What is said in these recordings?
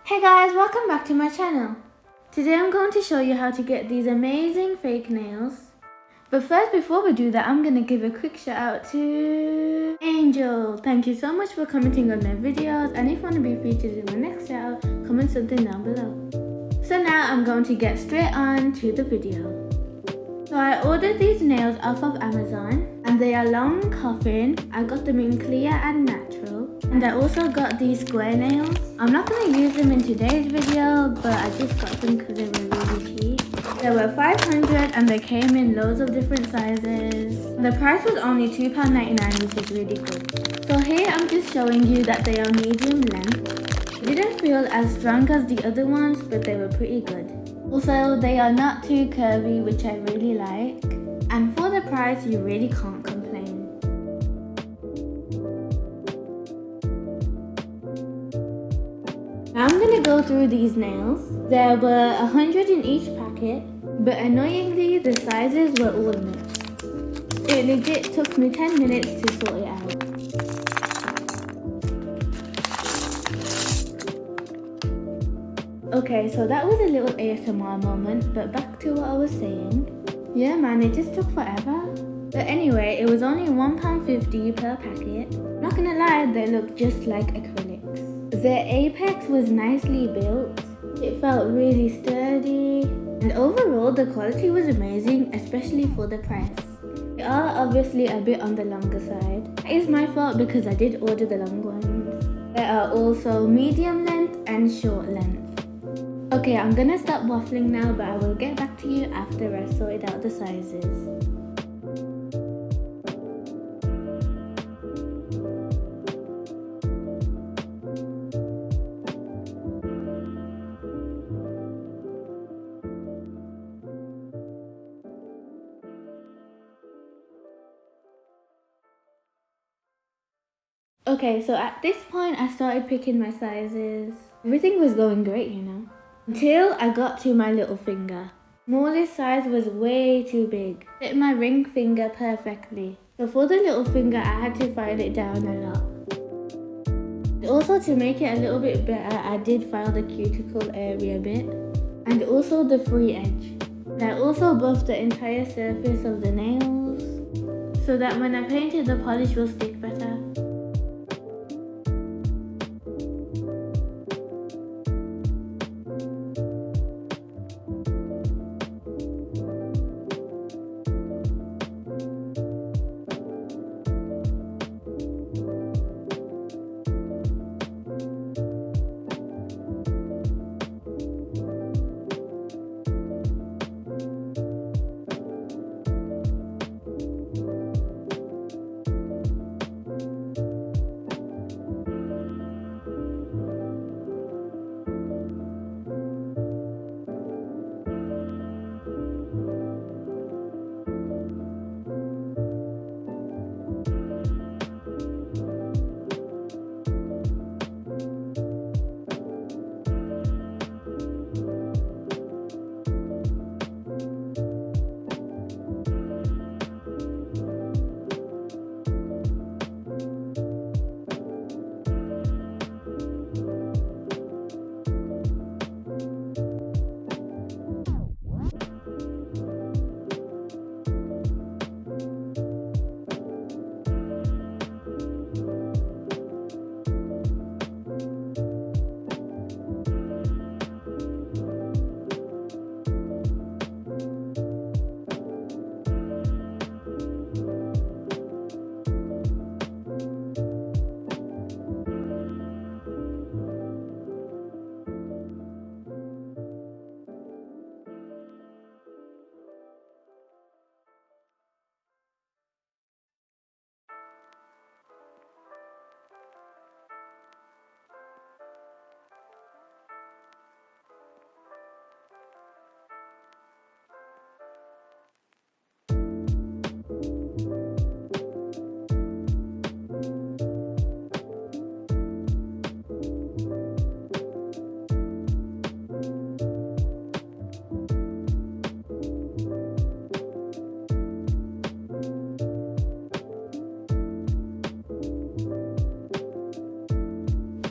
Hey guys, welcome back to my channel. Today I'm going to show you how to get these amazing fake nails. But first, before we do that, I'm going to give a quick shout out to Angel. Thank you so much for commenting on my videos, and if you want to be featured in my next shout out, comment something down below. So now I'm going to get straight on to the video. So I ordered these nails off of Amazon and they are long coffin. I got them in clear and natural. And I also got these square nails. I'm not going to use them in today's video, but I just got them because they were really cheap. They were 500 and they came in loads of different sizes. The price was only £2.99, which is really good. So here I'm just showing you that they are medium length. They didn't feel as strong as the other ones, but they were pretty good. Also, they are not too curvy, which I really like. And for the price, you really can't complain. Now I'm gonna go through these nails. There were 100 in each packet, but annoyingly, the sizes were all mixed. It legit took me 10 minutes to sort it out. Okay, so that was a little ASMR moment, but back to what I was saying. Yeah man, it just took forever. But anyway, it was only £1.50 per packet. Not gonna lie, they look just like acrylics. Their apex was nicely built. It felt really sturdy. And overall, the quality was amazing, especially for the price. They are obviously a bit on the longer side. That is my fault because I did order the long ones. There are also medium length and short length. Okay, I'm gonna stop waffling now, but I will get back to you after I sorted out the sizes. Okay, so at this point I started picking my sizes. Everything was going great, you know. Until I got to my little finger. Smallest size was way too big. Fit my ring finger perfectly. So for the little finger, I had to file it down a lot. Also, to make it a little bit better, I did file the cuticle area a bit. And also the free edge. And I also buffed the entire surface of the nails, so that when I paint it, the polish will stick better.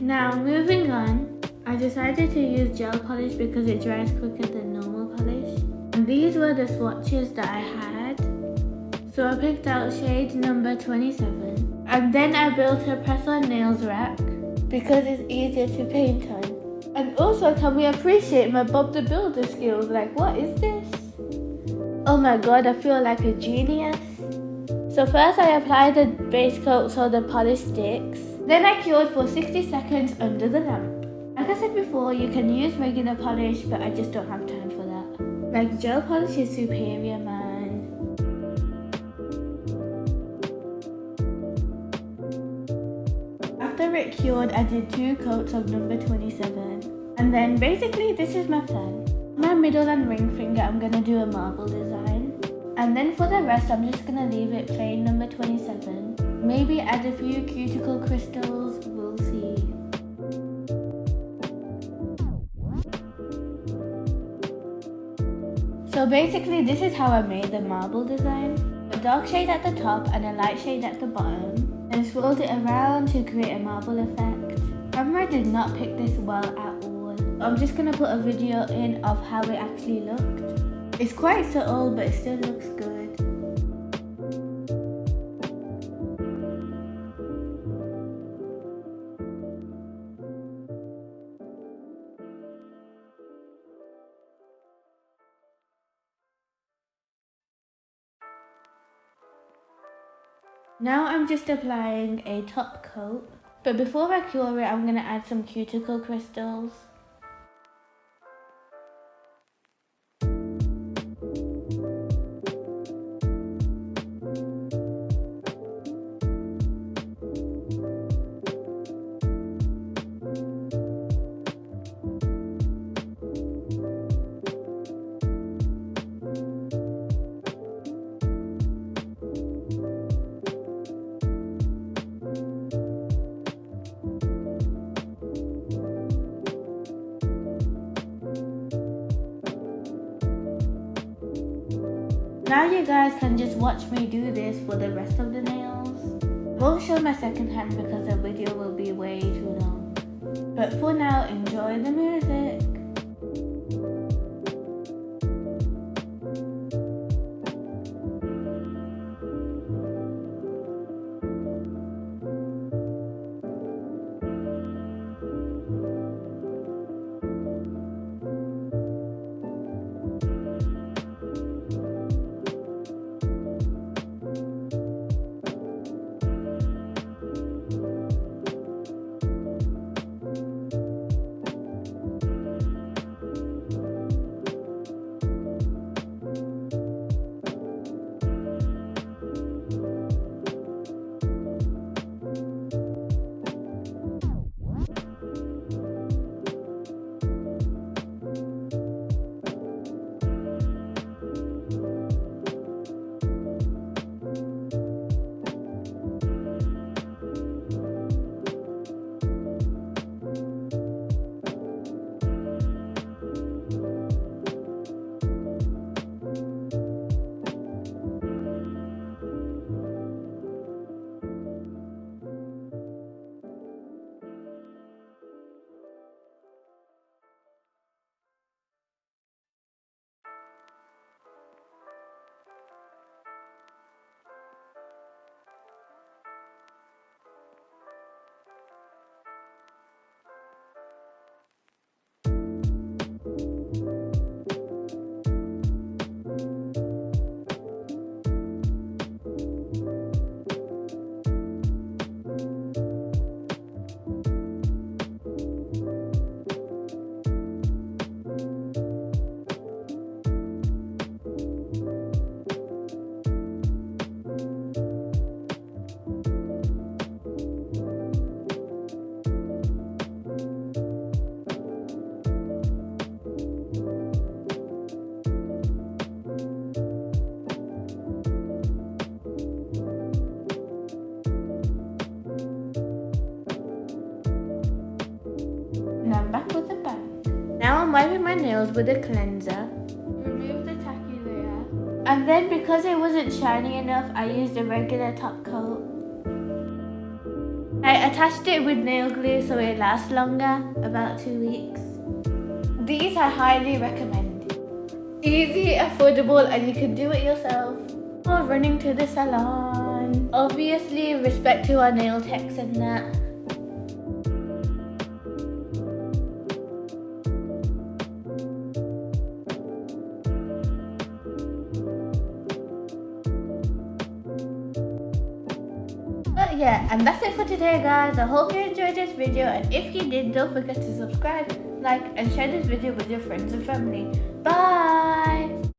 Now moving on, I decided to use gel polish because it dries quicker than normal polish. And these were the swatches that I had. So I picked out shade number 27. And then I built a press on nails rack because it's easier to paint on. And also, can we appreciate my Bob the Builder skills? Like, what is this? Oh my god, I feel like a genius. So first I applied the base coat so the polish sticks. Then I cured for 60 seconds under the lamp. Like I said before, you can use regular polish, but I just don't have time for that. Like, gel polish is superior, man. After it cured, I did 2 coats of number 27. And then basically this is my plan. My middle and ring finger, I'm gonna do a marble design. And then for the rest, I'm just gonna leave it plain number 27. Maybe add a few cuticle crystals, we'll see. So basically this is how I made the marble design. A dark shade at the top and a light shade at the bottom. And swirled it around to create a marble effect. Camera did not pick this well at all. I'm just gonna put a video in of how it actually looked. It's quite subtle, but it still looks good. Now I'm just applying a top coat, but before I cure it, I'm going to add some cuticle crystals. Now you guys can just watch me do this for the rest of the nails. Won't show my second hand because the video will be way too long. But for now, enjoy the music. And I'm back with a bang. Now I'm wiping my nails with a cleanser. Remove the tacky layer. And then because it wasn't shiny enough, I used a regular top coat. I attached it with nail glue so it lasts longer, about 2 weeks. These I highly recommend. Easy, affordable, and you can do it yourself. Or running to the salon. Obviously, respect to our nail techs and that. But yeah, and that's it for today, guys. I hope you enjoyed this video, and if you did, don't forget to subscribe, like, and share this video with your friends and family. Bye!